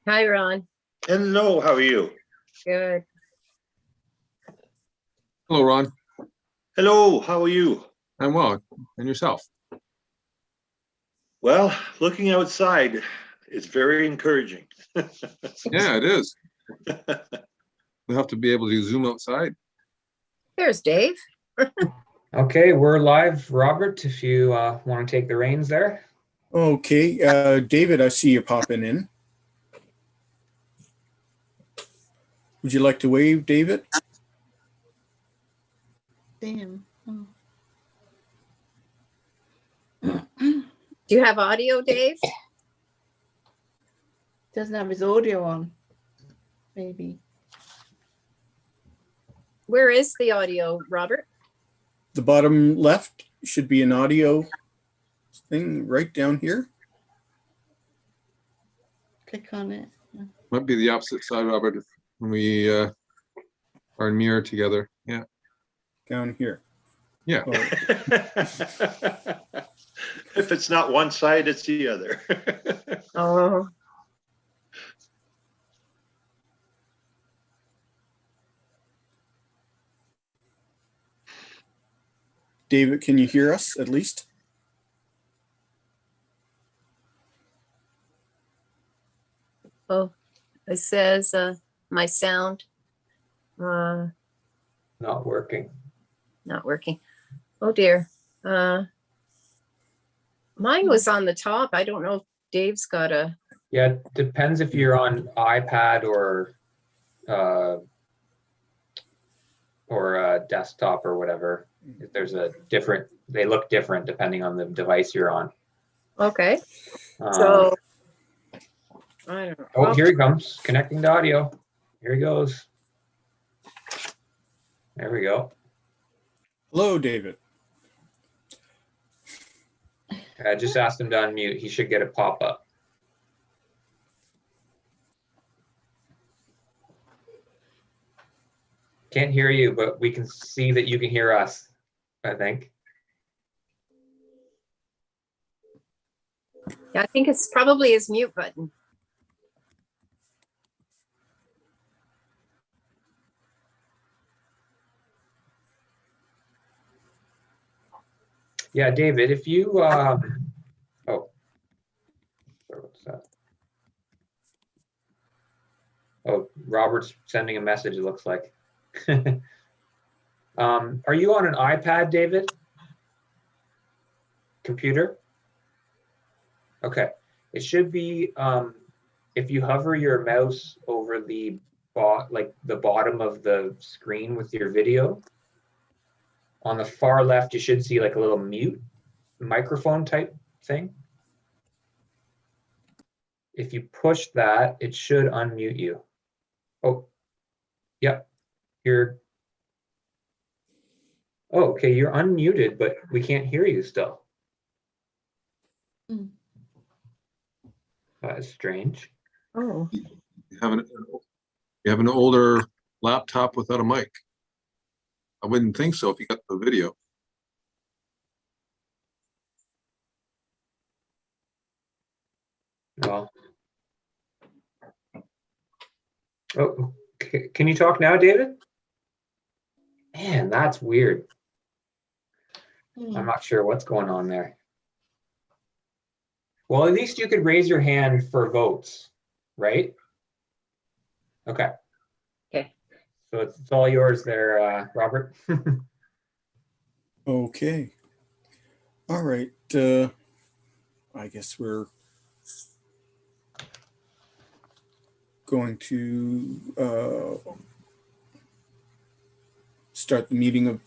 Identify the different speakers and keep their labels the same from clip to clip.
Speaker 1: Hi, Ron.
Speaker 2: Hello, how are you?
Speaker 1: Good.
Speaker 3: Hello, Ron.
Speaker 2: Hello, how are you?
Speaker 3: I'm well. And yourself?
Speaker 2: Well, looking outside, it's very encouraging.
Speaker 3: Yeah, it is. We'll have to be able to zoom outside.
Speaker 1: There's Dave.
Speaker 4: Okay, we're live. Robert, if you want to take the reins there.
Speaker 5: Okay, David, I see you popping in. Would you like to wave, David?
Speaker 6: Damn. Oh.
Speaker 1: Do you have audio, Dave?
Speaker 6: Doesn't have his audio on. Maybe.
Speaker 1: Where is the audio, Robert?
Speaker 5: The bottom left should be an audio thing right down here.
Speaker 6: Click on it.
Speaker 3: Might be the opposite side, Robert, when we are near together. Yeah.
Speaker 5: Down here.
Speaker 3: Yeah.
Speaker 5: Oh,
Speaker 2: If it's not one side, it's the other.
Speaker 1: Oh,
Speaker 5: David, can you hear us at least?
Speaker 1: oh, it says my sound
Speaker 4: Not working.
Speaker 1: not working. Oh dear. Mine was on the top. I don't know if Dave's got a.
Speaker 4: Yeah, it depends if you're on iPad or desktop or whatever. If there's a different, they look different depending on the device you're on.
Speaker 1: Okay.
Speaker 4: Um,
Speaker 1: So I don't know.
Speaker 4: oh, here he comes, connecting to audio. Here he goes. There we go.
Speaker 5: Hello, David.
Speaker 4: I just asked him to unmute. He should get a pop-up. Can't hear you, but we can see that you can hear us, I think.
Speaker 1: Yeah, I think it's probably his mute button.
Speaker 4: Yeah, David, if you, oh, sorry, what's that? Oh, Robert's sending a message, it looks like. Are you on an iPad, David? Computer? Okay, it should be, if you hover your mouse over the bottom of the screen with your video, on the far left, you should see like a little mute microphone type thing. If you push that, it should unmute you. Oh, yep. Oh, okay, you're unmuted, but we can't hear you still.
Speaker 6: Mm.
Speaker 4: That is strange.
Speaker 1: Oh,
Speaker 3: You have an older laptop without a mic. I wouldn't think so if you got the video.
Speaker 4: Well, oh, can you talk now, David? Man, that's weird. I'm not sure what's going on there. Well, at least you could raise your hand for votes, right? Okay.
Speaker 1: okay.
Speaker 4: So it's all yours there, Robert.
Speaker 5: Okay. All right. I guess we're going to start the meeting of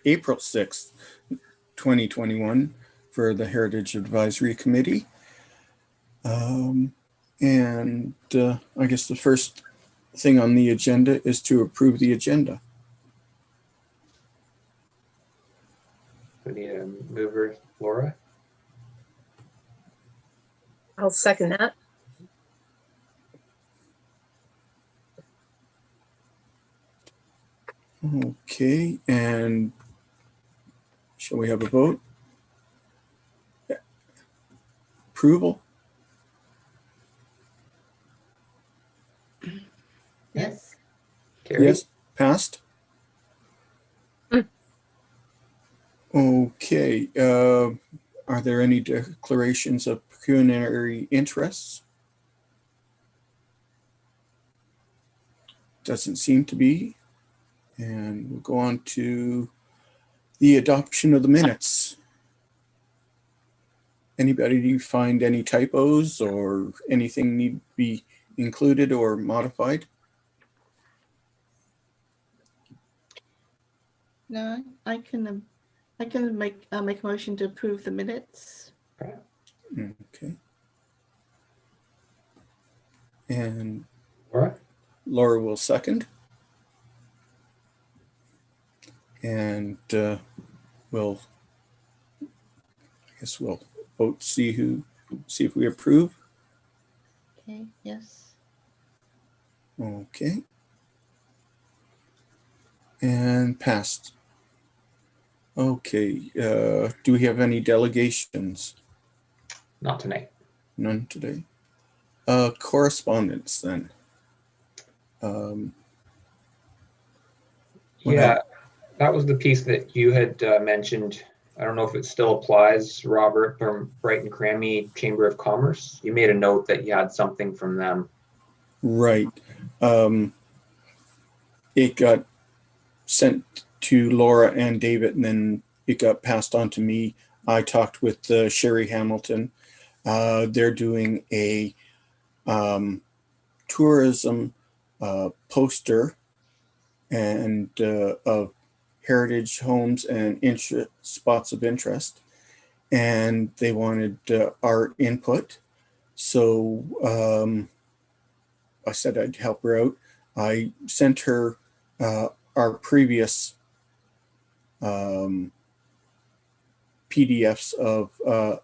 Speaker 5: April 6th, 2021 for the Heritage Advisory Committee. I guess the first thing on the agenda is to approve the agenda.
Speaker 4: We need a mover, Laura.
Speaker 1: I'll second that.
Speaker 5: Okay, and shall we have a vote? Approval?
Speaker 4: Carried.
Speaker 5: Yes, passed.
Speaker 1: Hmm.
Speaker 5: Okay, are there any declarations of pecuniary interests? Doesn't seem to be. And we'll go on to the adoption of the minutes. Anybody, do you find any typos or anything need to be included or modified?
Speaker 6: No, I can make a motion to approve the minutes.
Speaker 5: Okay. And
Speaker 4: All right.
Speaker 5: Laura will second. And we'll, I guess we'll vote, see if we approve.
Speaker 6: Okay, yes.
Speaker 5: Okay. And passed. Okay, do we have any delegations?
Speaker 4: Not tonight.
Speaker 5: None today. Correspondence then. What
Speaker 4: Yeah, that was the piece that you had mentioned. I don't know if it still applies, Robert, from Brighton Cramahe Chamber of Commerce. You made a note that you had something from them.
Speaker 5: Right. It got sent to Laura and David, and then it got passed on to me. I talked with Sherry Hamilton. They're doing a tourism poster and of heritage homes and spots of interest, and they wanted our input. So I said I'd help her out. I sent her our previous PDFs of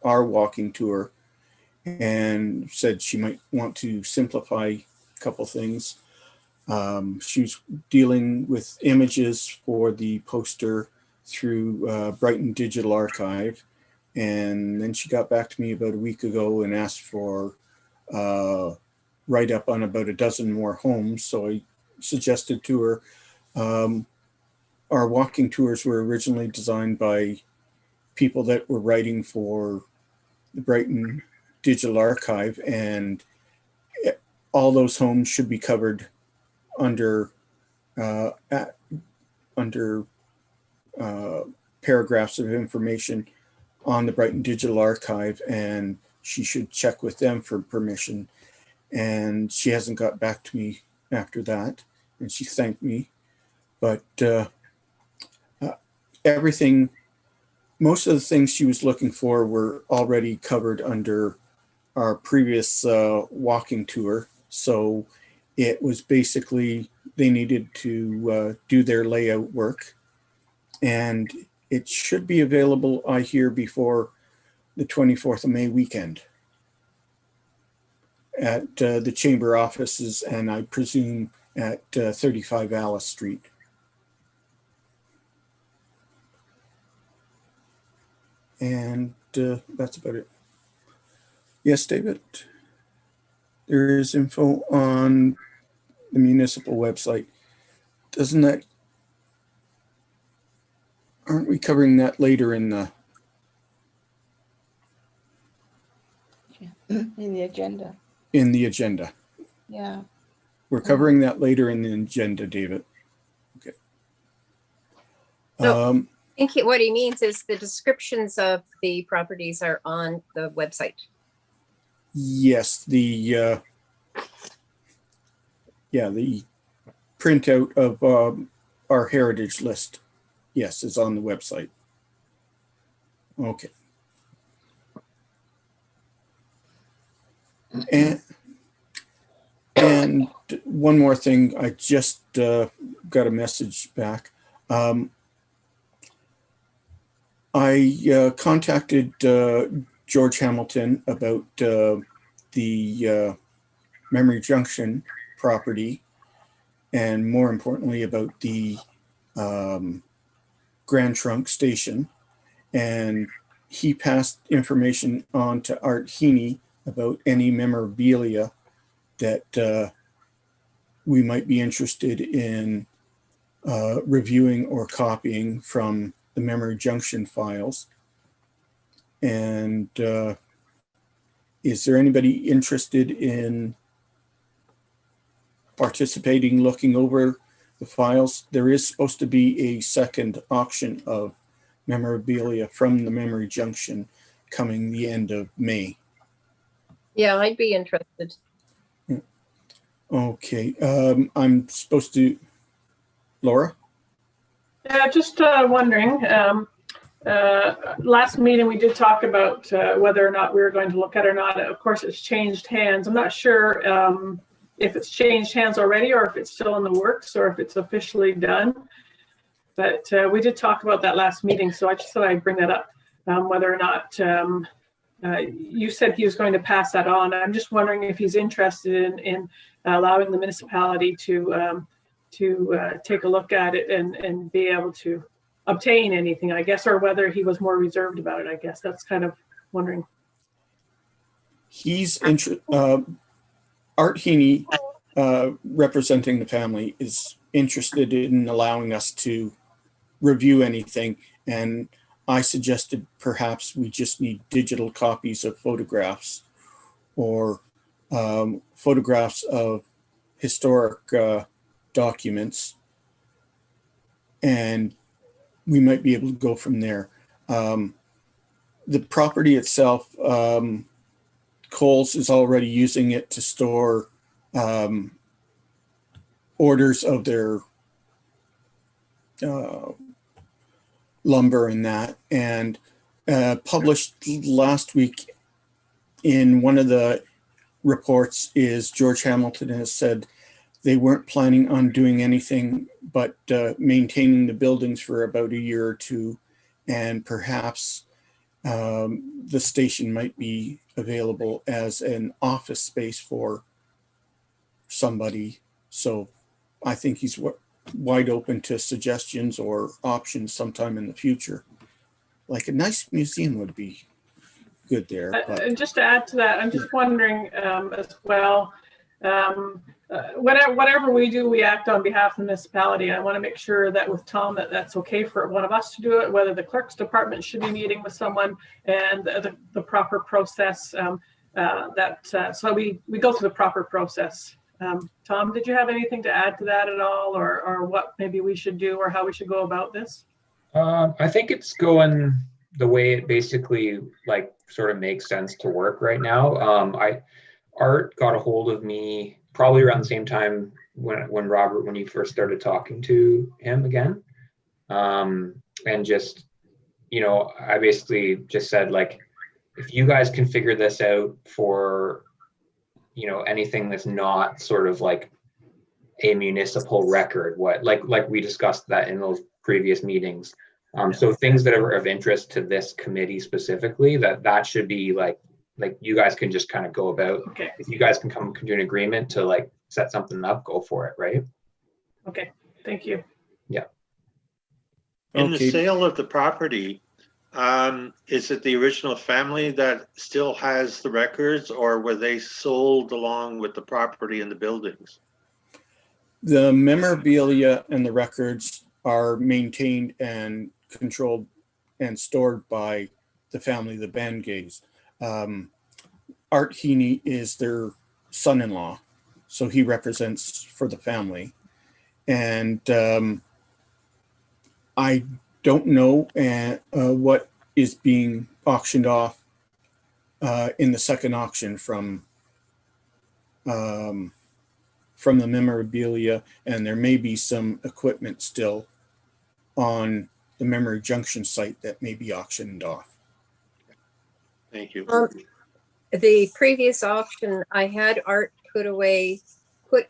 Speaker 5: our walking tour, and said she might want to simplify a couple things. She's dealing with images for the poster through Brighton Digital Archive. And then she got back to me about a week ago and asked for write up on about a dozen more homes. So I suggested to her, our walking tours were originally designed by people that were writing for the Brighton Digital Archive, and all those homes should be covered under paragraphs of information on the Brighton Digital Archive, and she should check with them for permission. And she hasn't got back to me after that, and she thanked me. But everything, most of the things she was looking for were already covered under our previous walking tour. So it was basically, they needed to do their layout work, and it should be available, I hear, before the 24th of May weekend at the chamber offices, and I presume at 35 Alice Street. And that's about it. Yes, David? There is info on the municipal website. Doesn't that, aren't we covering that later in the
Speaker 6: In the agenda.
Speaker 5: in the agenda?
Speaker 6: Yeah.
Speaker 5: We're covering that later in the agenda, David. Okay.
Speaker 1: So- I think what he means is the descriptions of the properties are on the website.
Speaker 5: Yes, the printout of our heritage list, yes, is on the website. Okay. And one more thing, I just got a message back. I contacted George Hamilton about the Memory Junction property, and more importantly about the Grand Trunk Station. And he passed information on to Art Heaney about any memorabilia that we might be interested in reviewing or copying from the Memory Junction files. And is there anybody interested in participating, looking over the files? There is supposed to be a second auction of memorabilia from the Memory Junction coming the end of May.
Speaker 1: Yeah, I'd be interested.
Speaker 5: Okay, I'm supposed to, Laura?
Speaker 7: Yeah, just wondering, last meeting we did talk about whether or not we were going to look at it or not. Of course, it's changed hands. I'm not sure if it's changed hands already or if it's still in the works or if it's officially done. But we did talk about that last meeting, so I just thought I'd bring that up, whether or not you said he was going to pass that on. I'm just wondering if he's interested in allowing the municipality to take a look at it and be able to obtain anything, I guess, or whether he was more reserved about it, I guess. That's kind of wondering.
Speaker 5: He's Art Heaney, representing the family, is interested in allowing us to review anything, and I suggested perhaps we just need digital copies of photographs or photographs of historic documents, and we might be able to go from there. The property itself, Coles is already using it to store orders of their lumber and that, and published last week in one of the reports is George Hamilton has said they weren't planning on doing anything but maintaining the buildings for about a year or two, and perhaps the station might be available as an office space for somebody. So I think he's wide open to suggestions or options sometime in the future. Like a nice museum would be good there.
Speaker 7: And just to add to that, I'm just wondering as well, whatever we do, we act on behalf of the municipality. I want to make sure that with Tom that's okay for one of us to do it, whether the clerk's department should be meeting with someone and the proper process so we go through the proper process. Tom, did you have anything to add to that at all, or what maybe we should do or how we should go about this?
Speaker 4: I think it's going the way it basically like sort of makes sense to work right now. Art got a hold of me probably around the same time when Robert, when you first started talking to him again. And just, you know, I basically just said, like, if you guys can figure this out for, you know, anything that's not sort of like a municipal record, like we discussed that in those previous meetings. So things that are of interest to this committee specifically, that should be like you guys can just kind of go about.
Speaker 7: Okay.
Speaker 4: If you guys can come to an agreement to like set something up, go for it, right?
Speaker 7: Okay, thank you.
Speaker 4: Yeah.
Speaker 2: In the sale of the property, is it the original family that still has the records, or were they sold along with the property and the buildings?
Speaker 5: The memorabilia and the records are maintained and controlled and stored by the family, the Bangays. Art Heaney is their son-in-law, so he represents for the family. And I don't know what is being auctioned off in the second auction from the memorabilia, and there may be some equipment still on the Memory Junction site that may be auctioned off.
Speaker 2: Thank you.
Speaker 1: The previous auction, I had Art put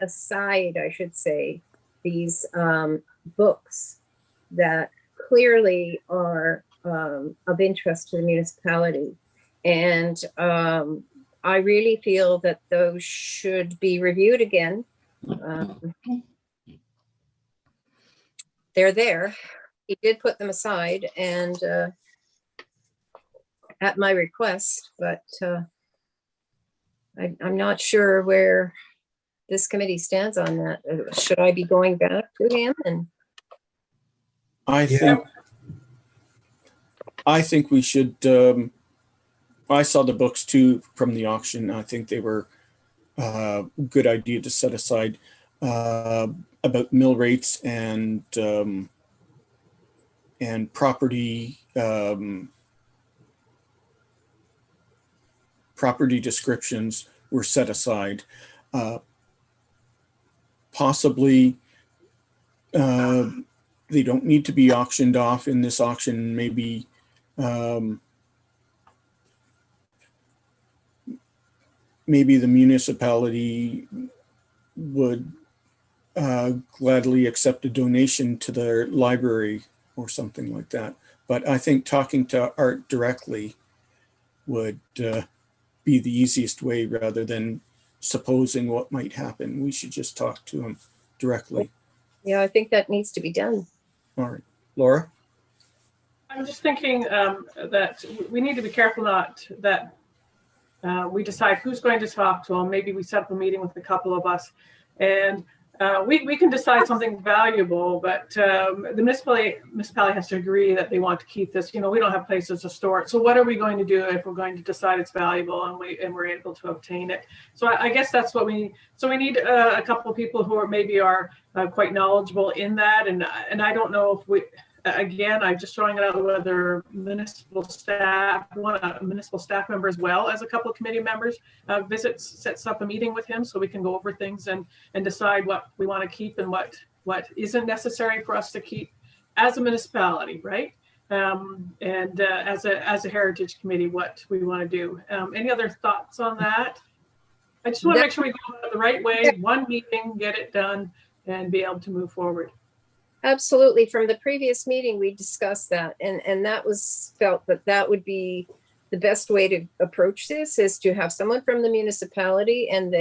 Speaker 1: aside, I should say, these books that clearly are of interest to the municipality. And I really feel that those should be reviewed again. They're there. He did put them aside and at my request, but I'm not sure where this committee stands on that. Should I be going back to him? And
Speaker 5: I think we should, I saw the books too from the auction. I think they were a good idea to set aside about mill rates and property property descriptions were set aside. Possibly they don't need to be auctioned off in this auction. Maybe maybe the municipality would gladly accept a donation to their library or something like that. But I think talking to Art directly would be the easiest way rather than supposing what might happen. We should just talk to him directly.
Speaker 1: yeah, I think that needs to be done.
Speaker 5: All right, Laura?
Speaker 7: I'm just thinking that we need to be careful not that we decide who's going to talk to them. Maybe we set up a meeting with a couple of us, and we can decide something valuable, but the municipality has to agree that they want to keep this. You know, we don't have places to store it. So what are we going to do if we're going to decide it's valuable and we're able to obtain it? So I guess that's what we need. So we need a couple of people who are quite knowledgeable in that. And I don't know if again, I'm just throwing it out whether municipal staff, a municipal staff member as well as a couple of committee members sets up a meeting with him so we can go over things and decide what we want to keep and what isn't necessary for us to keep as a municipality, right? And as a heritage committee, what we want to do. Any other thoughts on that? I just want to make sure we go about it the right way, one meeting, get it done, and be able to move forward.
Speaker 1: Absolutely. From the previous meeting, we discussed that, and that was felt that would be the best way to approach this, is to have someone from the municipality, and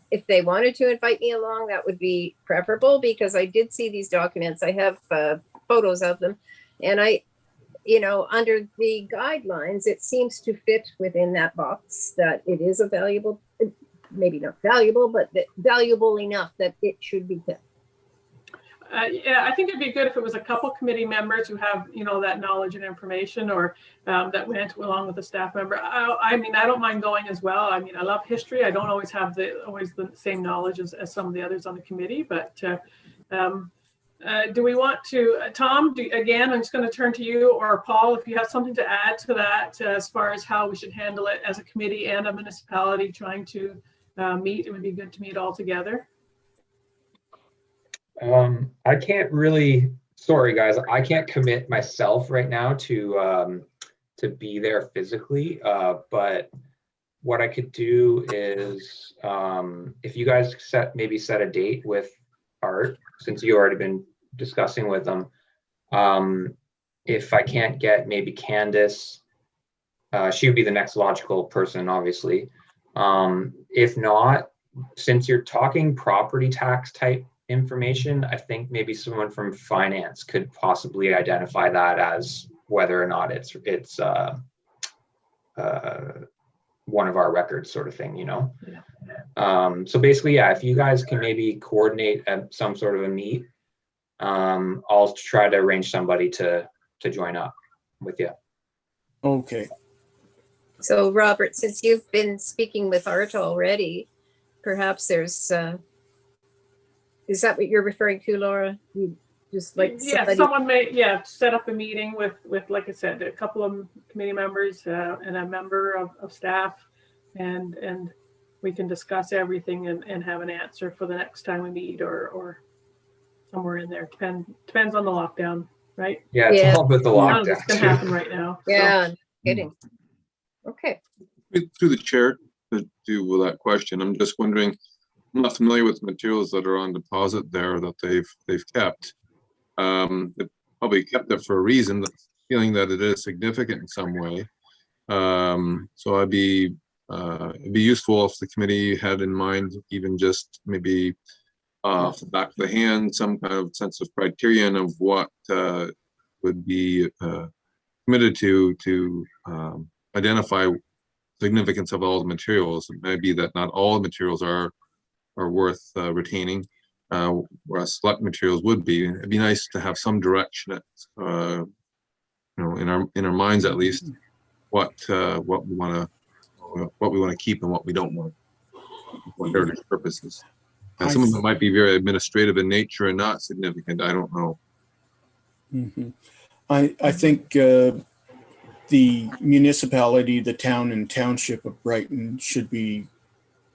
Speaker 1: if they wanted to invite me along, that would be preferable, because I did see these documents. I have photos of them, and under the guidelines, it seems to fit within that box that it is a valuable, maybe not valuable, but valuable enough that it should be kept.
Speaker 7: Yeah, I think it'd be good if it was a couple committee members who have, that knowledge and information, or that went along with a staff member. I mean, I don't mind going as well. I mean, I love history. I don't always have the same knowledge as some of the others on the committee, but do we want to, Tom, again, I'm just going to turn to you, or Paul, if you have something to add to that as far as how we should handle it as a committee and a municipality trying to meet. It would be good to meet all together.
Speaker 4: I can't really, sorry guys, I can't commit myself right now to be there physically, but what I could do is if you guys maybe set a date with Art, since you already been discussing with them, if I can't get maybe Candace, she would be the next logical person, obviously. If not, since you're talking property tax type information, I think maybe someone from finance could possibly identify that as whether or not it's one of our records, sort of thing, Yeah. So basically, yeah, if you guys can maybe coordinate some sort of a meet, I'll try to arrange somebody to join up with you.
Speaker 5: Okay.
Speaker 1: So Robert, since you've been speaking with Art already, perhaps there's is that what you're referring to, Laura? You just like somebody...
Speaker 7: someone may set up a meeting with like I said, a couple of committee members and a member of staff, and we can discuss everything and have an answer for the next time we meet, or somewhere in there. Depends on the lockdown, right?
Speaker 4: Yeah, it's all about the lockdown.
Speaker 7: None of this can happen right now.
Speaker 1: Yeah, so. Kidding. Okay.
Speaker 3: Through the chair to do with that question, I'm just wondering, I'm not familiar with the materials that are on deposit there that they've kept. They probably kept it for a reason, feeling that it is significant in some way. So it'd be useful if the committee had in mind, even just maybe off the back of the hand, some kind of sense of criterion of what would be committed to identify significance of all the materials. It may be that not all the materials are worth retaining, whereas select materials would be. It'd be nice to have some direction at, in our minds at least, what we want to keep and what we don't want for heritage purposes. And some of them might be very administrative in nature and not significant. I don't know.
Speaker 5: Mm-hmm. I think the municipality, the town and township of Brighton should be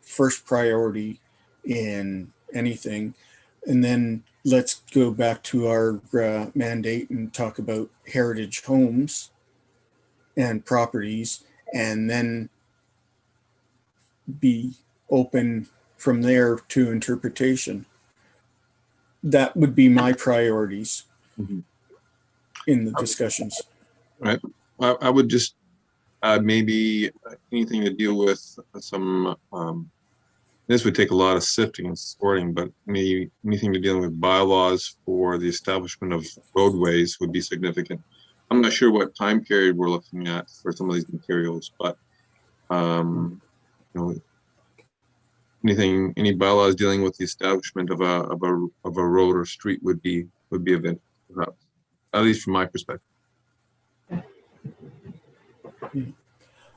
Speaker 5: first priority in anything. And then let's go back to our mandate and talk about heritage homes and properties, and then be open from there to interpretation. That would be my priorities in the discussions.
Speaker 3: Right. I would just maybe anything to deal with some, this would take a lot of sifting and sorting, but maybe anything to deal with bylaws for the establishment of roadways would be significant. I'm not sure what time period we're looking at for some of these materials, but any bylaws dealing with the establishment of a road or street would be of interest, at least from my perspective.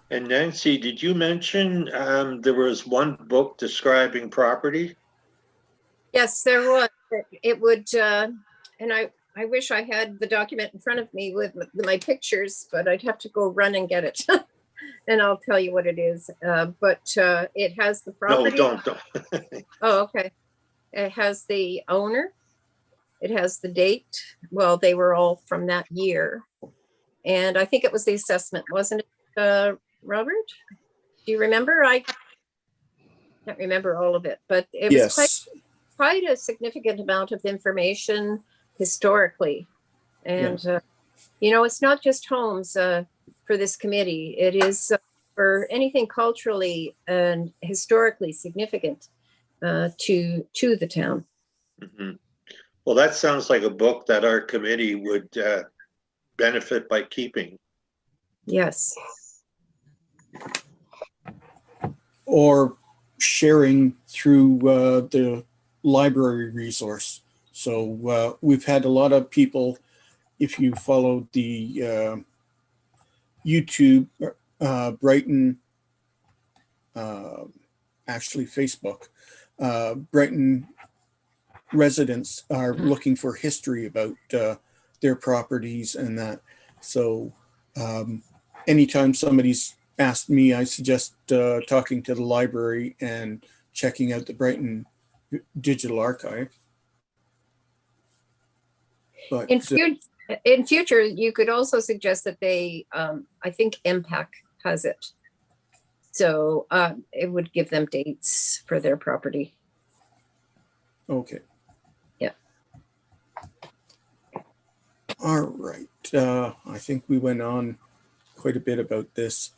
Speaker 2: And Nancy, did you mention there was one book describing property?
Speaker 1: Yes, there was. It would, and I wish I had the document in front of me with my pictures, but I'd have to go run and get it. And I'll tell you what it is. But it has the property.
Speaker 2: No, don't.
Speaker 1: Oh, okay. It has the owner. It has the date. Well, they were all from that year. And I think it was the assessment, wasn't it, Robert? Do you remember? I can't remember all of it, but it was quite a significant amount of information historically. And, it's not just homes for this committee. It is for anything culturally and historically significant to the town.
Speaker 2: Mm-hmm. Well, that sounds like a book that our committee would benefit by keeping.
Speaker 1: Yes.
Speaker 5: Or sharing through the library resource. So we've had a lot of people, if you followed the YouTube, Brighton, actually Facebook, Brighton residents are looking for history about their properties and that. So anytime somebody's asked me, I suggest talking to the library and checking out the Brighton Digital Archive. But
Speaker 1: in future, you could also suggest that they, I think MPAC has it. So it would give them dates for their property.
Speaker 5: Okay.
Speaker 1: Yeah.
Speaker 5: All right. I think we went on quite a bit about this.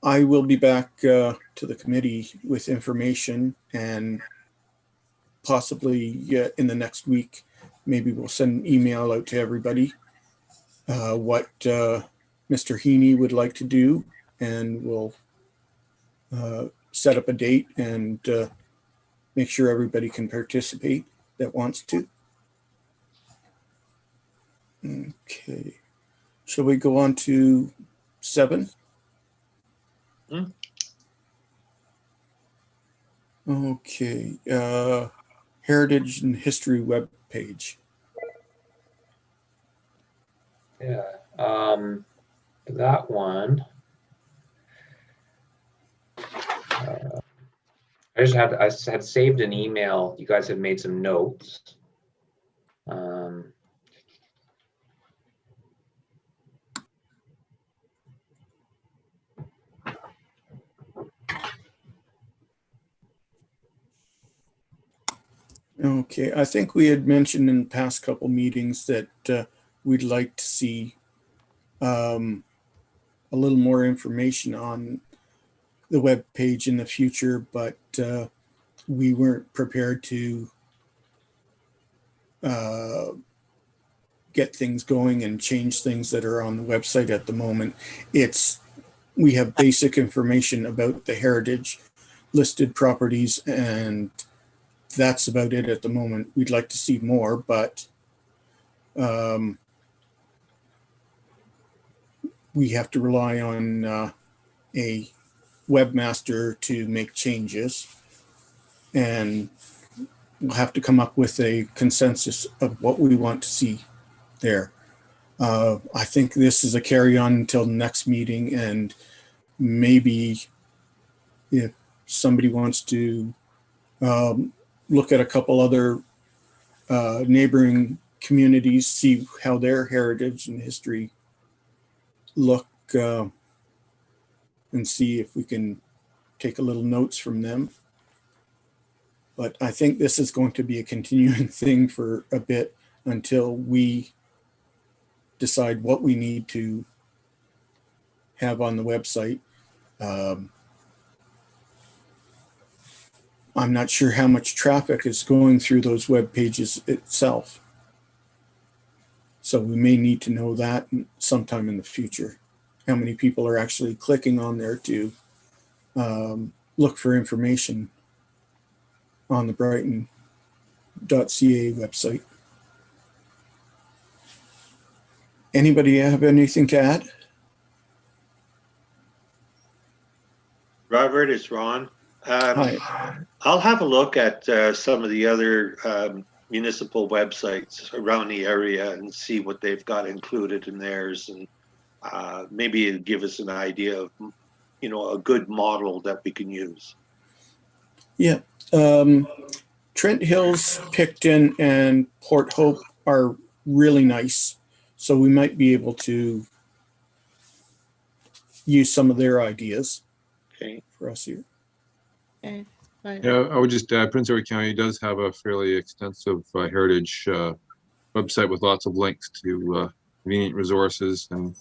Speaker 5: I will be back to the committee with information, and possibly in the next week, maybe we'll send an email out to everybody what Mr. Heaney would like to do, and we'll set up a date and make sure everybody can participate that wants to. Okay. Shall we go on to 7? Okay. Heritage and History web page.
Speaker 4: Yeah. That one. I had saved an email. You guys had made some notes.
Speaker 5: Okay, I think we had mentioned in the past couple meetings that we'd like to see a little more information on the web page in the future, but we weren't prepared to get things going and change things that are on the website at the moment. We have basic information about the heritage, listed properties, and that's about it at the moment. We'd like to see more, but we have to rely on a webmaster to make changes, and we'll have to come up with a consensus of what we want to see there. I think this is a carry on until the next meeting, and maybe if somebody wants to look at a couple other neighboring communities, see how their heritage and history look, and see if we can take a little notes from them. But I think this is going to be a continuing thing for a bit until we decide what we need to have on the website. I'm not sure how much traffic is going through those web pages itself. So we may need to know that sometime in the future, how many people are actually clicking on there to look for information on the Brighton.ca website. Anybody have anything to add?
Speaker 2: Robert, it's Ron.
Speaker 5: Hi.
Speaker 2: I'll have a look at some of the other municipal websites around the area and see what they've got included in theirs, and maybe it'll give us an idea of, you know, a good model that we can use.
Speaker 5: Yeah. Trent Hills, Picton, and Port Hope are really nice. So we might be able to use some of their ideas for us here.
Speaker 6: Okay, fine.
Speaker 3: Yeah, I would just add, Prince Edward County does have a fairly extensive heritage website with lots of links to convenient resources and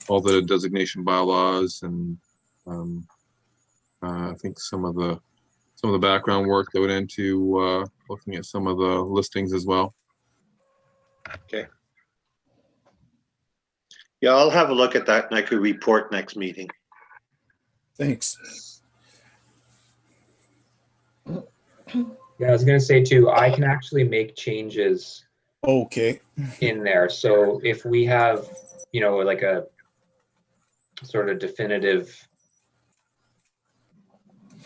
Speaker 3: all the designation bylaws, and I think some of the background work that went into looking at some of the listings as well.
Speaker 2: Okay. Yeah, I'll have a look at that and I could report next meeting.
Speaker 5: Thanks.
Speaker 4: Yeah, I was gonna say too, I can actually make changes
Speaker 5: Okay.
Speaker 4: in there. So if we have, you know, like a sort of definitive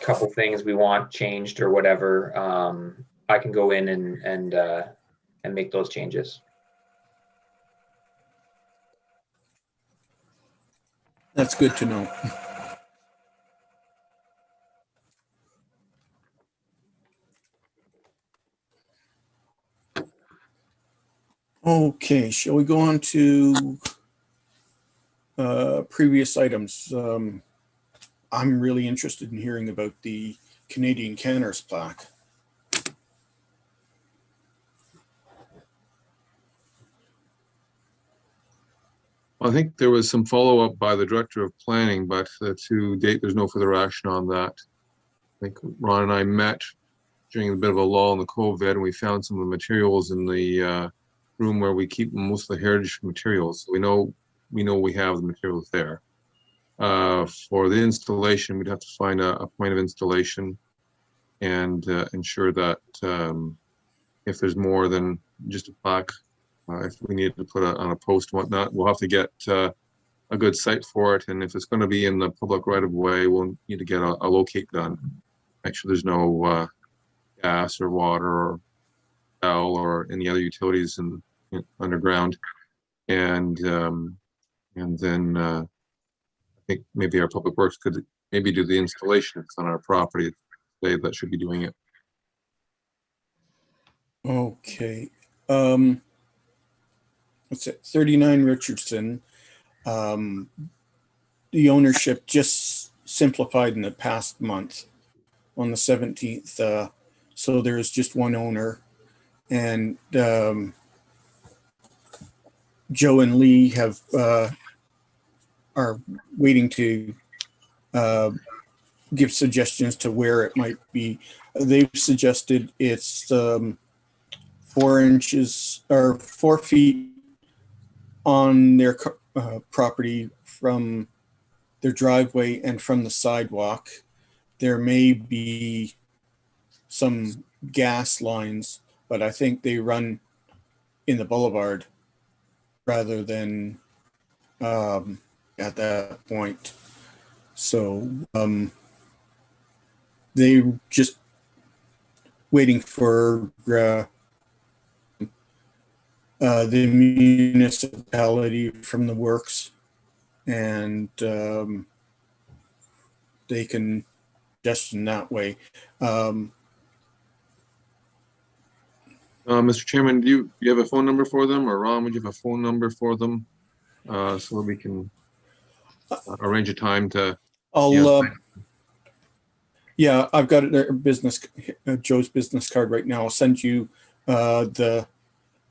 Speaker 4: couple things we want changed or whatever, I can go in and make those changes.
Speaker 5: That's good to know. Okay, shall we go on to previous items? I'm really interested in hearing about the Canadian Canners plaque.
Speaker 3: I think there was some follow-up by the Director of Planning, but to date, there's no further action on that. I think Ron and I met during a bit of a lull in the COVID, and we found some of the materials in the room where we keep most of the heritage materials. So we know we have the materials there. For the installation, we'd have to find a point of installation and ensure that if there's more than just a plaque, if we need to put it on a post and whatnot, we'll have to get a good site for it. And if it's going to be in the public right of way, we'll need to get a locate done. Make sure there's no gas or water or oil or any other utilities in underground. And then I think maybe our public works could maybe do the installation. It's on our property. They that should be doing it.
Speaker 5: Okay. What's it? 39 Richardson. The ownership just simplified in the past month on the 17th. So there's just one owner, and Joe and Lee are waiting to give suggestions to where it might be. They've suggested it's 4 inches or 4 feet on their property from their driveway and from the sidewalk, there may be some gas lines, but I think they run in the boulevard rather than at that point. So they just waiting for the municipality from the works, and they can just in that way.
Speaker 3: Mr. Chairman, do you have a phone number for them, or Ron, would you have a phone number for them? So we can arrange a time to.
Speaker 5: Yeah, I've got their business, Joe's business card right now. I'll send you the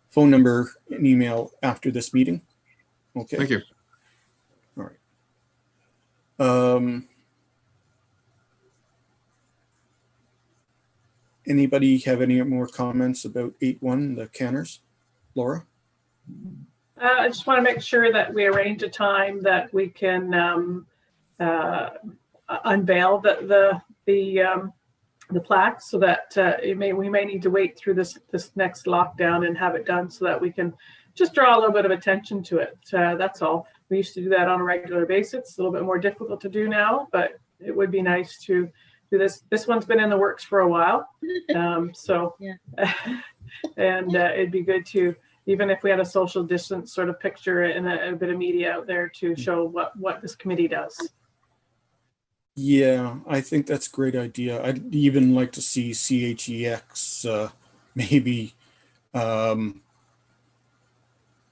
Speaker 5: phone number and email after this meeting. Okay.
Speaker 3: Thank you.
Speaker 5: All right. Anybody have any more comments about 8.1, the canners? Laura?
Speaker 7: I just want to make sure that we arrange a time that we can unveil the plaques, so that we may need to wait through this next lockdown and have it done so that we can just draw a little bit of attention to it. That's all. We used to do that on a regular basis. It's a little bit more difficult to do now, but it would be nice to do this. This one's been in the works for a while. So, yeah. And it'd be good to, even if we had a social distance sort of picture and a bit of media out there to show what this committee does.
Speaker 5: Yeah, I think that's a great idea. I'd even like to see CHEX maybe.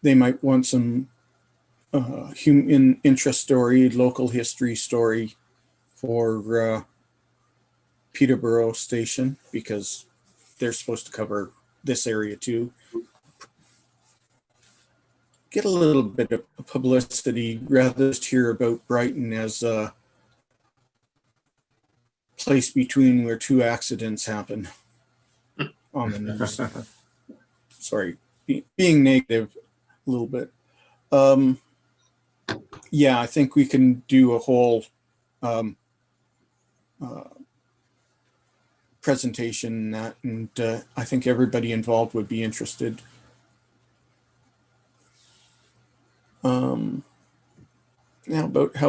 Speaker 5: They might want some human interest story, local history story for Peterborough Station, because they're supposed to cover this area too. Get a little bit of publicity rather than just hear about Brighton as a place between where two accidents happen on the news. Sorry, being negative a little bit. Yeah, I think we can do a whole presentation that, and I think everybody involved would be interested. How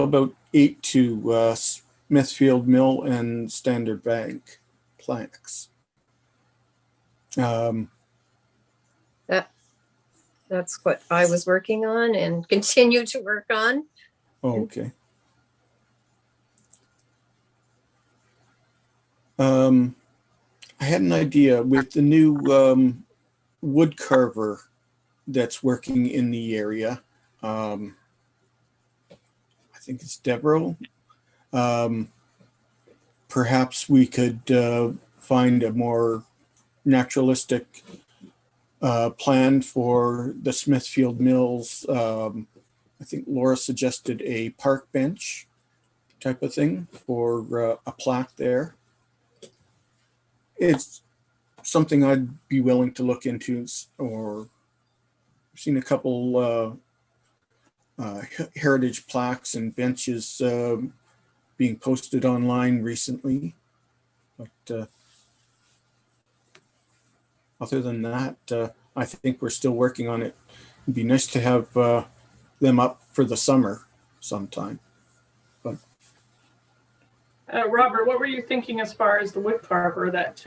Speaker 5: about 8.2 Smithfield Mill and Standard Bank Plaques?
Speaker 1: That's what I was working on and continue to work on.
Speaker 5: Oh, okay. I had an idea with the new wood carver that's working in the area. I think it's Devereaux. Perhaps we could find a more naturalistic plan for the Smithfield Mills. I think Laura suggested a park bench type of thing for a plaque there. It's something I'd be willing to look into, or I've seen a couple heritage plaques and benches being posted online recently. But other than that, I think we're still working on it. It'd be nice to have them up for the summer sometime. But
Speaker 7: Robert, what were you thinking as far as the wood carver that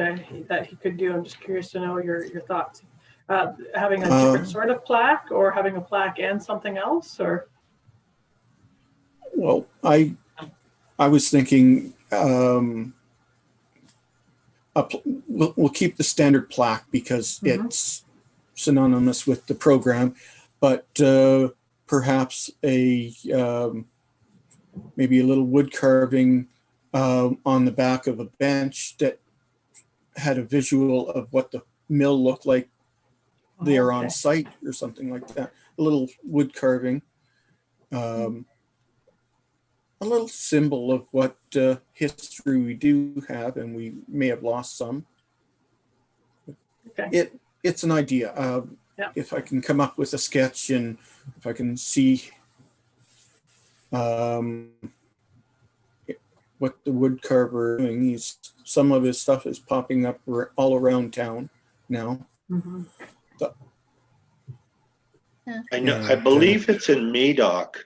Speaker 7: he could do? I'm just curious to know your thoughts. Having a different sort of plaque, or having a plaque and something else, or?
Speaker 5: Well, I was thinking we'll keep the standard plaque because it's synonymous with the program, but perhaps maybe a little wood carving on the back of a bench that had a visual of what the mill looked like there on site, or something like that. A little wood carving, a little symbol of what history we do have, and we may have lost some.
Speaker 7: Okay.
Speaker 5: It's an idea. If I can come up with a sketch, and if I can see what the wood carver is doing. Some of his stuff is popping up all around town now.
Speaker 7: Mhm.
Speaker 2: I know, I
Speaker 5: And,
Speaker 2: believe it's in Madoc.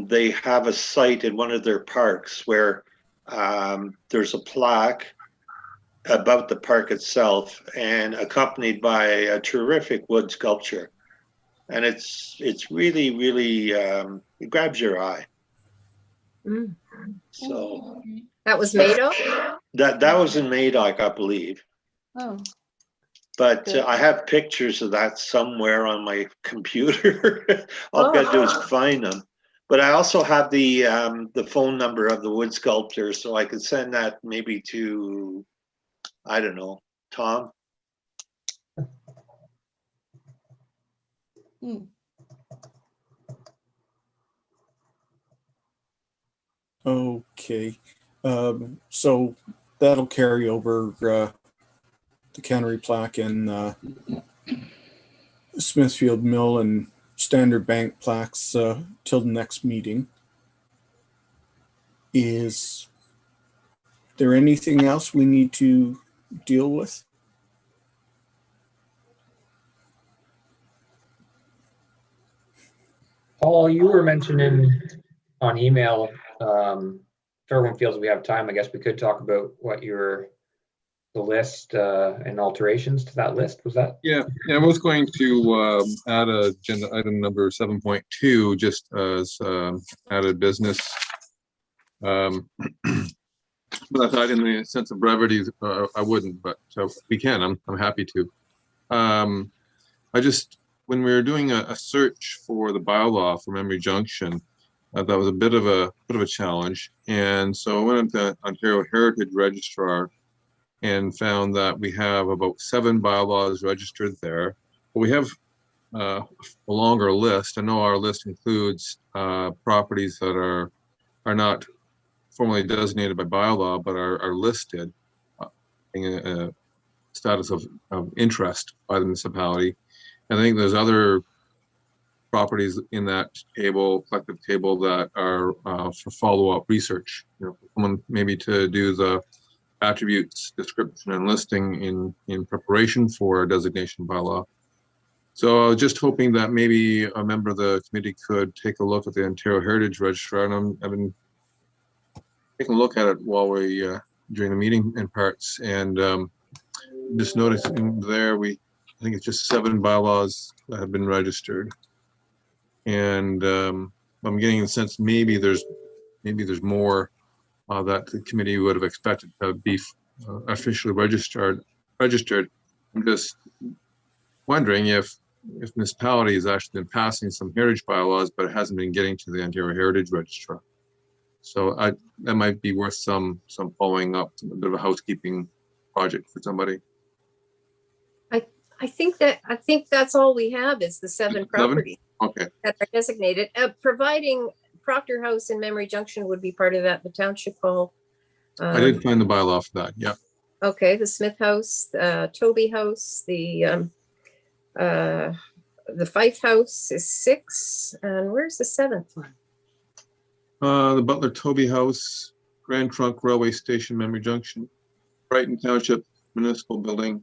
Speaker 2: They have a site in one of their parks where there's a plaque about the park itself and accompanied by a terrific wood sculpture. And it's really, really, it grabs your eye.
Speaker 1: Mm.
Speaker 2: So
Speaker 1: That was made of?
Speaker 2: that was in Madoc, I believe.
Speaker 6: Oh,
Speaker 2: But
Speaker 6: Good.
Speaker 2: I have pictures of that somewhere on my computer. All I've got to do is find them. But I also have the phone number of the wood sculptor, so I could send that maybe to, I don't know, Tom.
Speaker 6: hmm.
Speaker 5: okay. So that'll carry over the Cannery Plaque and Smithfield Mill and Standard Bank plaques till the next meeting. Is there anything else we need to deal with?
Speaker 4: Paul, you were mentioning on email, if everyone feels we have time, I guess we could talk about what the list and alterations to that list. Was that?
Speaker 3: Yeah, I was going to add agenda item number 7.2 just as added business. But I thought in the sense of brevity, I wouldn't, but so we can. I'm happy to. I just, when we were doing a search for the bylaw for Memory Junction, that was a bit of a challenge, and so I went into Ontario Heritage Registrar and found that we have about 7 bylaws registered there. But we have a longer list. I know our list includes properties that are not formally designated by bylaw, but are listed in a status of interest by the municipality. And I think there's other properties in that table, collective table, that are for follow-up research. You know, someone maybe to do the attributes, description, and listing in preparation for a designation bylaw. So I was just hoping that maybe a member of the committee could take a look at the Ontario Heritage Registrar, and I've been taking a look at it while we during the meeting in parts, and just noticing there I think it's just 7 bylaws that have been registered, and I'm getting the sense maybe there's more that the committee would have expected to be officially registered. I'm just wondering if municipality has actually been passing some heritage bylaws, but it hasn't been getting to the Ontario Heritage Registrar. So that might be worth some following up, a bit of a housekeeping project for somebody.
Speaker 1: I think that's all we have is the 7 properties
Speaker 3: Okay.
Speaker 1: that are designated. Providing Proctor House and Memory Junction would be part of that, the township hall.
Speaker 3: I did find the bylaw for that. Yeah.
Speaker 1: Okay, the Smith House, Toby House, the Fife House is 6, and where's the 7th one?
Speaker 3: The Butler Toby House, Grand Trunk Railway Station, Memory Junction, Brighton Township Municipal Building,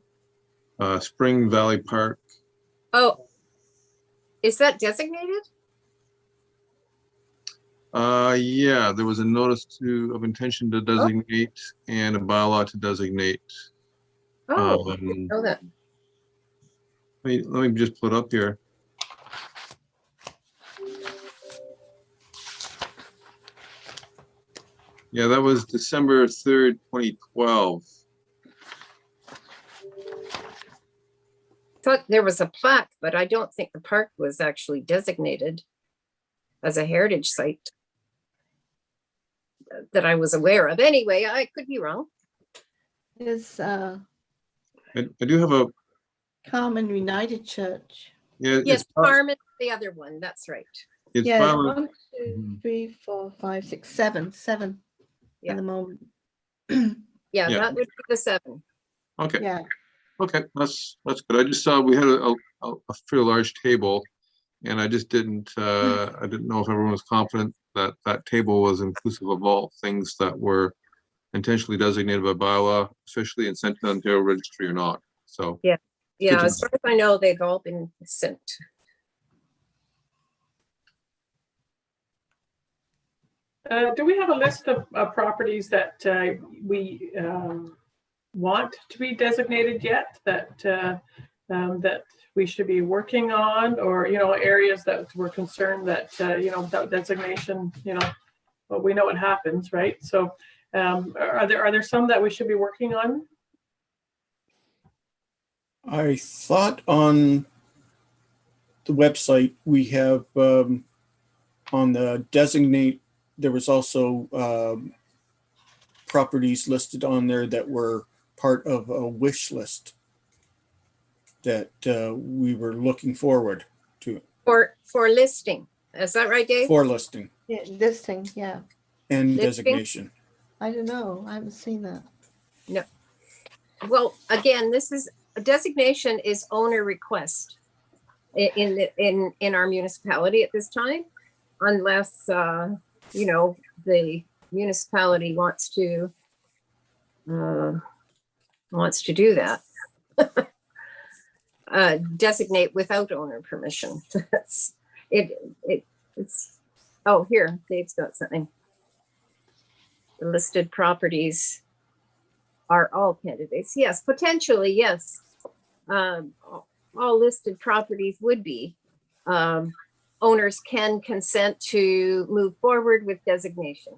Speaker 3: Spring Valley Park.
Speaker 1: Oh, is that designated?
Speaker 3: Yeah, there was a notice of intention to designate and a bylaw to designate.
Speaker 1: Oh, I didn't know that.
Speaker 3: Let me just put it up here. Yeah, that was December 3rd, 2012.
Speaker 1: Thought there was a plaque, but I don't think the park was actually designated as a heritage site that I was aware of. Anyway, I could be wrong.
Speaker 6: There's
Speaker 3: I do have a
Speaker 6: Carmen United Church.
Speaker 3: yeah.
Speaker 1: Yes, Carmen, the other one. That's right.
Speaker 3: It's
Speaker 6: Yeah,
Speaker 3: filed-
Speaker 6: 1, 2, 3, 4, 5, 6, 7
Speaker 1: Yeah.
Speaker 6: at the moment.
Speaker 1: Yeah,
Speaker 3: Yeah.
Speaker 1: that would be the 7.
Speaker 3: Okay.
Speaker 6: Yeah.
Speaker 3: Okay, that's good. I just saw we had a pretty large table, and I just didn't I didn't know if everyone was confident that table was inclusive of all things that were intentionally designated by bylaw, especially in sent to the Ontario Registry or not. So
Speaker 1: Yeah,
Speaker 3: to
Speaker 1: as far as I know, they've all been sent.
Speaker 7: Do we have a list of properties that we want to be designated yet, that we should be working on, or, you know, areas that we're concerned that, you know, without designation, you know, well, we know what happens, right? So are there some that we should be working on?
Speaker 5: I thought on the website we have on the designate, there was also properties listed on there that were part of a wish list that we were looking forward to.
Speaker 1: For listing, is that right, Dave?
Speaker 5: For listing
Speaker 6: Yeah, listing, yeah.
Speaker 5: and
Speaker 1: Listing?
Speaker 5: designation.
Speaker 6: I don't know. I haven't seen that.
Speaker 1: No. Well, again, this is a designation is owner request in our municipality at this time, unless you know, the municipality wants to do that. Designate without owner permission. That's it's oh, here, Dave's got something. The listed properties are all candidates. Yes, potentially, yes. All listed properties would be. Owners can consent to move forward with designation.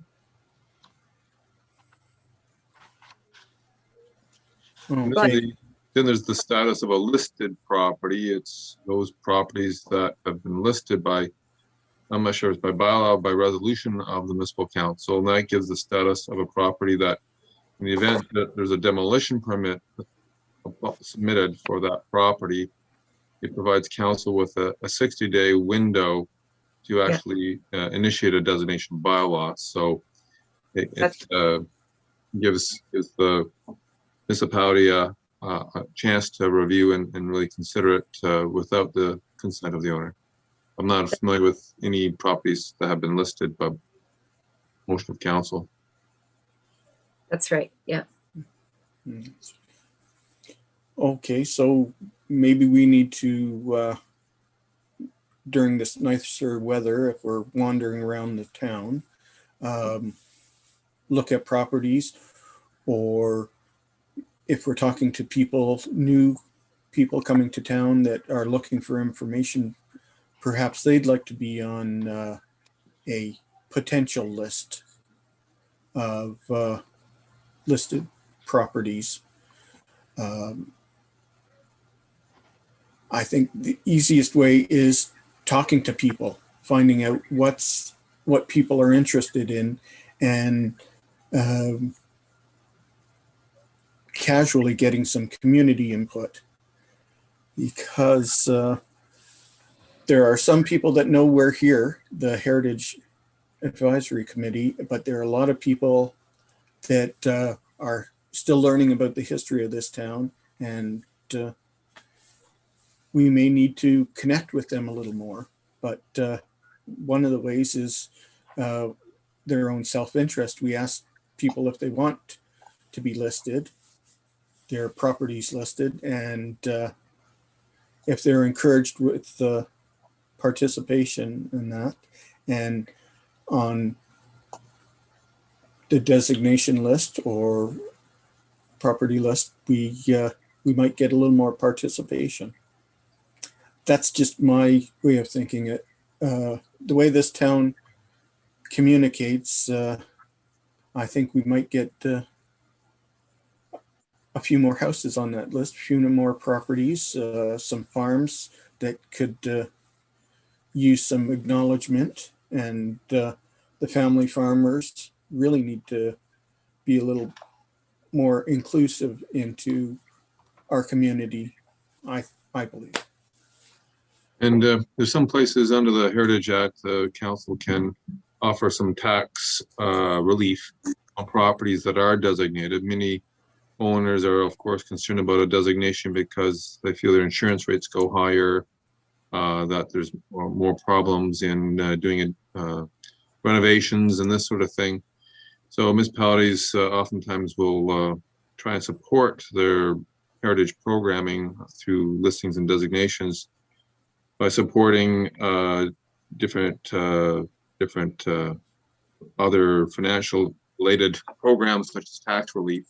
Speaker 5: Okay.
Speaker 3: Then there's the status of a listed property. It's those properties that have been listed by, I'm not sure if it's by bylaw, by resolution of the municipal council, and that gives the status of a property that, in the event that there's a demolition permit submitted for that property, it provides council with a 60-day window to actually initiate a designation bylaw. So it gives the municipality a chance to review and really consider it without the consent of the owner. I'm not familiar with any properties that have been listed by motion of council.
Speaker 1: That's right. Yeah.
Speaker 5: Okay, so maybe we need to, during this nicer weather, if we're wandering around the town, look at properties, or if we're talking to people, new people coming to town that are looking for information, perhaps they'd like to be on a potential list of listed properties. I think the easiest way is talking to people, finding out what people are interested in, and casually getting some community input, because there are some people that know we're here, the Heritage Advisory Committee, but there are a lot of people that are still learning about the history of this town, and we may need to connect with them a little more. But one of the ways is their own self-interest. We ask people if they want to be listed, their properties listed, and if they're encouraged with the participation in that. And on the designation list or property list, we might get a little more participation. That's just my way of thinking it. The way this town communicates, I think we might get a few more houses on that list, a few more properties, some farms that could use some acknowledgement, and the family farmers really need to be a little more inclusive into our community, I believe.
Speaker 3: And there's some places under the Heritage Act, the council can offer some tax relief on properties that are designated. Many owners are, of course, concerned about a designation because they feel their insurance rates go higher, that there's more problems in doing renovations and this sort of thing. So municipalities oftentimes will try and support their heritage programming through listings and designations by supporting different other financial related programs such as tax relief.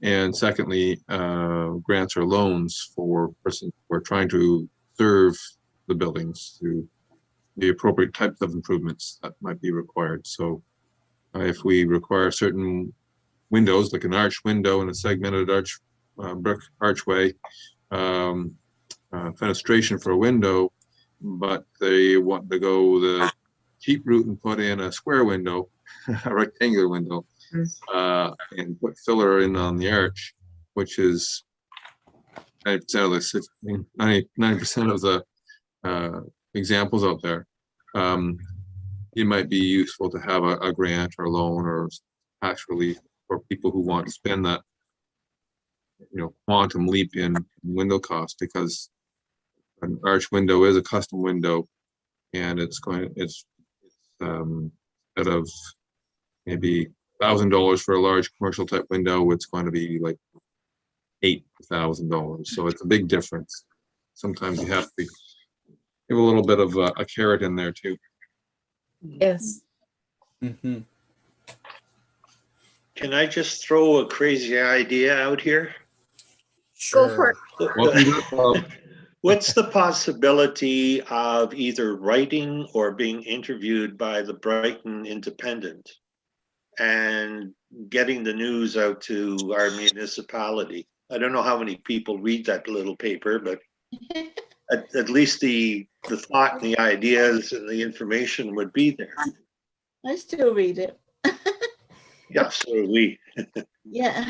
Speaker 3: And secondly, grants or loans for persons who are trying to serve the buildings through the appropriate types of improvements that might be required. So if we require certain windows, like an arch window and a segmented arch brick archway, fenestration for a window, but they want to go the cheap route and put in a square window, a rectangular window, and put filler in on the arch, which is 90% of the 90% of the examples out there. It might be useful to have a grant or a loan or tax relief for people who want to spend that, quantum leap in window cost, because an arch window is a custom window, and it's instead of maybe $1,000 for a large commercial type window, it's going to be like $8,000. So it's a big difference. Sometimes you have to give a little bit of a carrot in there too.
Speaker 1: Yes.
Speaker 5: Mm-hmm.
Speaker 2: Can I just throw a crazy idea out here?
Speaker 1: Go for it.
Speaker 3: Welcome to the club.
Speaker 2: What's the possibility of either writing or being interviewed by the Brighton Independent and getting the news out to our municipality? I don't know how many people read that little paper, but at least the thought and the ideas and the information would be there.
Speaker 6: I still read it.
Speaker 2: Yeah, so do we.
Speaker 6: Yeah.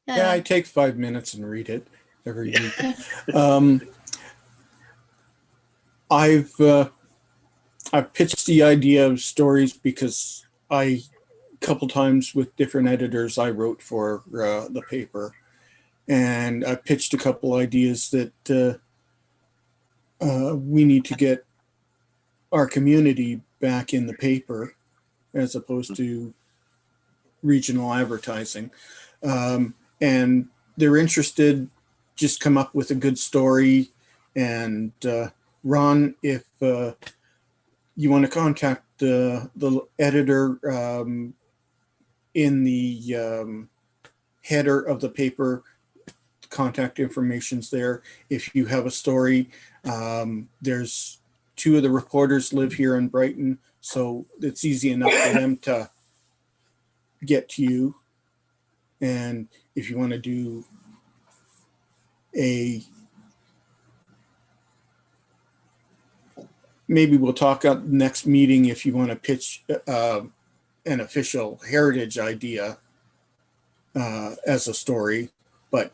Speaker 5: Yeah, I take 5 minutes and read it every week. I've pitched the idea of stories because a couple times with different editors I wrote for the paper, and I pitched a couple ideas that we need to get our community back in the paper as opposed to regional advertising. And they're interested, just come up with a good story. And Ron, if you want to contact the editor in the header of the paper, contact information's there. If you have a story, there's 2 of the reporters live here in Brighton, so it's easy enough for them to get to you. And if you want to do maybe we'll talk at the next meeting if you want to pitch an official heritage idea as a story. But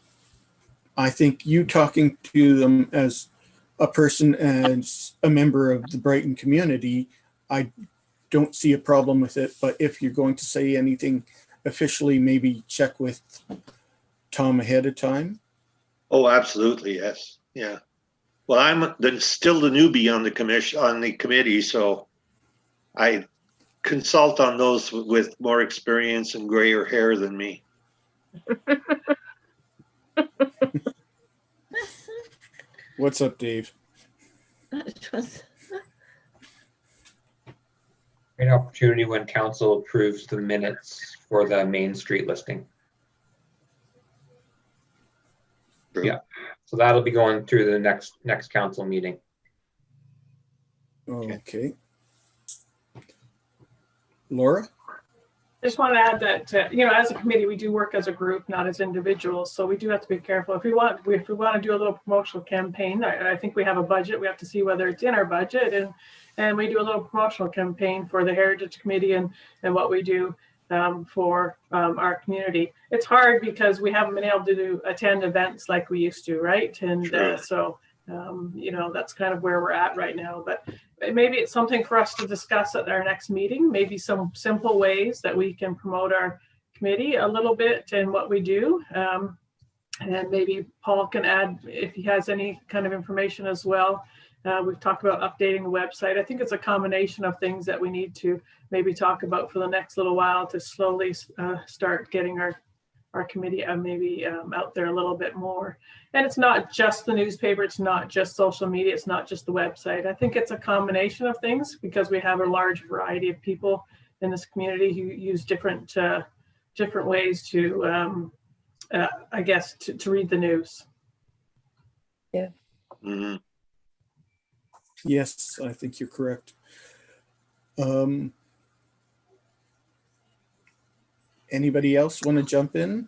Speaker 5: I think you talking to them as a person, as a member of the Brighton community, I don't see a problem with it. But if you're going to say anything officially, maybe check with Tom ahead of time.
Speaker 2: Oh, absolutely, yes. Yeah. Well, I'm still the newbie on the committee, so I consult on those with more experience and grayer hair than me.
Speaker 5: What's up, Dave?
Speaker 4: Great opportunity when council approves the minutes for the Main Street listing.
Speaker 2: True.
Speaker 4: Yeah, so that'll be going through the next council meeting.
Speaker 5: Okay. Laura?
Speaker 7: I just want to add that, as a committee, we do work as a group, not as individuals. So we do have to be careful. If we want to do a little promotional campaign, I think we have a budget. We have to see whether it's in our budget, and we do a little promotional campaign for the Heritage Committee and what we do for our community. It's hard because we haven't been able to attend events like we used to, right? And so that's kind of where we're at right now. But maybe it's something for us to discuss at our next meeting, maybe some simple ways that we can promote our committee a little bit and what we do. And maybe Paul can add if he has any kind of information as well. We've talked about updating the website. I think it's a combination of things that we need to maybe talk about for the next little while to slowly start getting our committee maybe out there a little bit more. And it's not just the newspaper, it's not just social media, it's not just the website. I think it's a combination of things because we have a large variety of people in this community who use different ways to, I guess, to read the news.
Speaker 1: Yeah.
Speaker 2: Mm-hmm.
Speaker 5: Yes, I think you're correct. Anybody else want to jump in?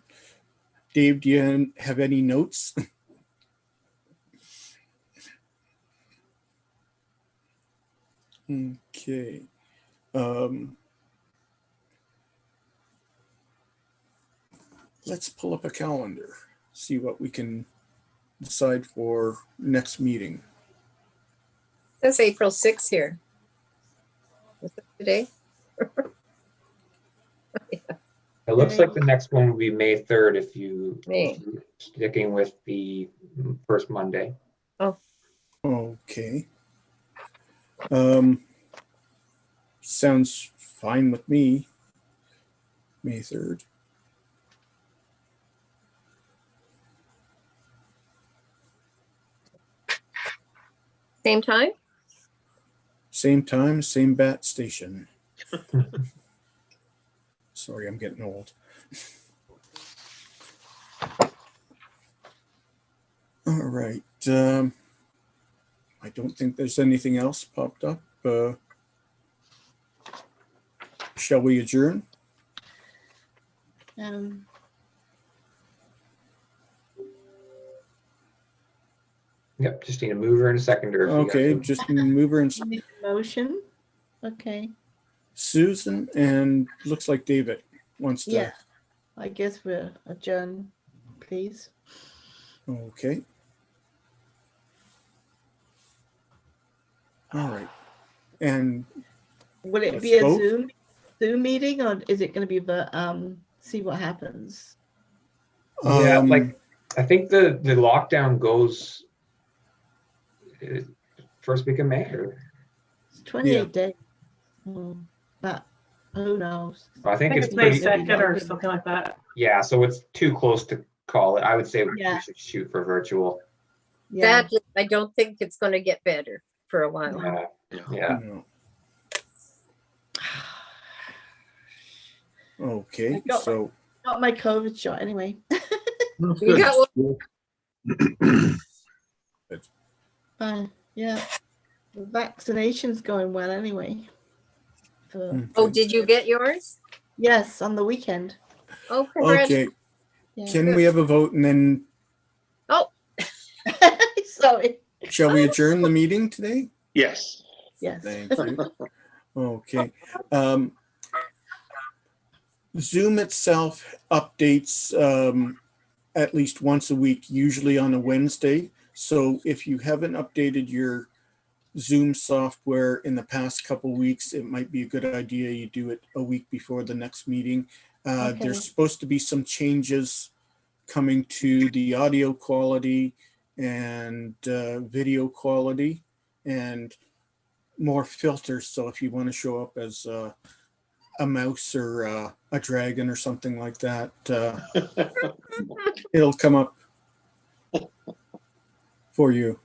Speaker 5: Dave, do you have any notes? Okay. Let's pull up a calendar, see what we can decide for next meeting.
Speaker 1: That's April 6th here. Is that today?
Speaker 4: It looks like the next one will be May 3rd if you're
Speaker 1: May.
Speaker 4: sticking with the first Monday.
Speaker 5: Okay. Sounds fine with me. May 3rd.
Speaker 1: Same time?
Speaker 5: Same time, same bat station. Sorry, I'm getting old. All right. I don't think there's anything else popped up. Shall we adjourn?
Speaker 4: Yep, just need a mover and a seconder. if you got
Speaker 5: Okay,
Speaker 4: to.
Speaker 5: just mover and
Speaker 6: Make a motion. Okay.
Speaker 5: Susan, and looks like David wants to.
Speaker 6: Yeah. I guess we'll adjourn, please.
Speaker 5: Okay. All right. And
Speaker 6: Will it
Speaker 5: Let's
Speaker 6: be a
Speaker 5: vote.
Speaker 6: Zoom meeting, or is it going to be the see what happens?
Speaker 4: Yeah, like I think the lockdown goes first week of May. Or,
Speaker 6: It's 28 days. But who knows?
Speaker 4: I
Speaker 7: I
Speaker 4: think
Speaker 7: think
Speaker 4: it's
Speaker 7: it's May
Speaker 4: pretty.
Speaker 7: 2nd or something like that.
Speaker 4: Yeah, so it's too close to call it. I would say
Speaker 6: Yeah.
Speaker 4: we should shoot for virtual.
Speaker 6: Yeah.
Speaker 1: Sadly, I don't think it's going to get better for a while.
Speaker 4: Yeah.
Speaker 5: no. Okay,
Speaker 6: I got
Speaker 5: so
Speaker 6: Got my COVID shot anyway.
Speaker 1: You got one?
Speaker 6: Yeah. The vaccination's going well anyway.
Speaker 1: Oh, did you get yours?
Speaker 6: Yes, on the weekend.
Speaker 1: Oh, congratulations.
Speaker 5: okay.
Speaker 6: Yeah.
Speaker 5: Can we have a vote and then
Speaker 6: Sorry.
Speaker 5: shall we adjourn the meeting today?
Speaker 2: Yes.
Speaker 6: Yes.
Speaker 5: Thank you. Okay. Zoom itself updates at least once a week, usually on a Wednesday. So if you haven't updated your Zoom software in the past couple weeks, it might be a good idea you do it a week before the next meeting.
Speaker 6: Okay.
Speaker 5: There's supposed to be some changes coming to the audio quality and video quality and more filters. So if you want to show up as a mouse or a dragon or something like that, it'll come up for you.